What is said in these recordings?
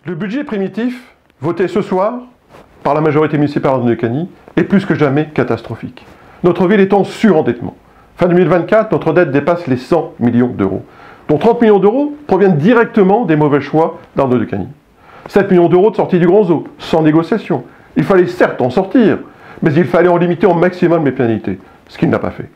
Le budget primitif, voté ce soir par la majorité municipale d'Arnaud de Cagny, est plus que jamais catastrophique. Notre ville est en surendettement. Fin 2024, notre dette dépasse les 100 millions d'euros, dont 30 millions d'euros proviennent directement des mauvais choix d'Arnaud de Cagny. 7 millions d'euros de sortie du Grand Zoo, sans négociation. Il fallait certes en sortir, mais il fallait en limiter au maximum les pénalités, ce qu'il n'a pas fait.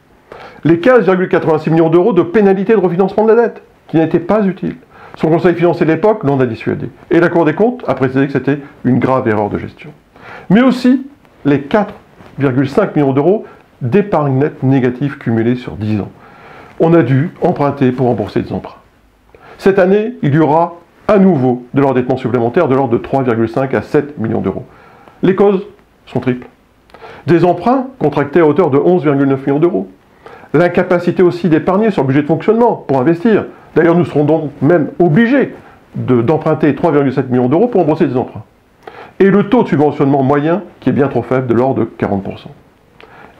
Les 15,86 millions d'euros de pénalités de refinancement de la dette, qui n'étaient pas utiles. Son conseil financier de l'époque l'en a dissuadé. Et la Cour des comptes a précisé que c'était une grave erreur de gestion. Mais aussi les 4,5 millions d'euros d'épargne nette négative cumulée sur 10 ans. On a dû emprunter pour rembourser des emprunts. Cette année, il y aura à nouveau de l'endettement supplémentaire de l'ordre de 3,5 à 7 millions d'euros. Les causes sont triples. Des emprunts contractés à hauteur de 11,9 millions d'euros. L'incapacité aussi d'épargner sur le budget de fonctionnement pour investir. D'ailleurs, nous serons donc même obligés d'emprunter 3,7 millions d'euros pour rembourser des emprunts. Et le taux de subventionnement moyen qui est bien trop faible, de l'ordre de 40%.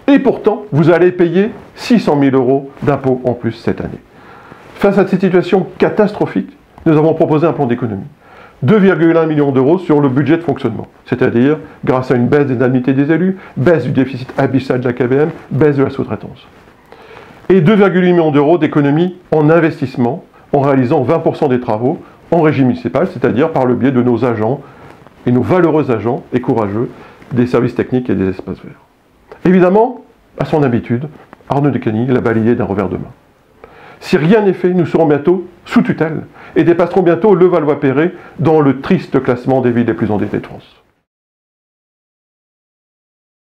Et pourtant, vous allez payer 600 000 euros d'impôts en plus cette année. Face à cette situation catastrophique, nous avons proposé un plan d'économie. 2,1 millions d'euros sur le budget de fonctionnement, c'est-à-dire grâce à une baisse des indemnités des élus, baisse du déficit abyssal de la KVM, baisse de la sous-traitance. Et 2,8 millions d'euros d'économie en investissement, en réalisant 20% des travaux en régie municipale, c'est-à-dire par le biais de nos agents, et nos valeureux agents et courageux, des services techniques et des espaces verts. Évidemment, à son habitude, Arnaud de Cagny l'a balayé d'un revers de main. Si rien n'est fait, nous serons bientôt sous tutelle et dépasserons bientôt Levallois-Perret dans le triste classement des villes les plus endettées de France.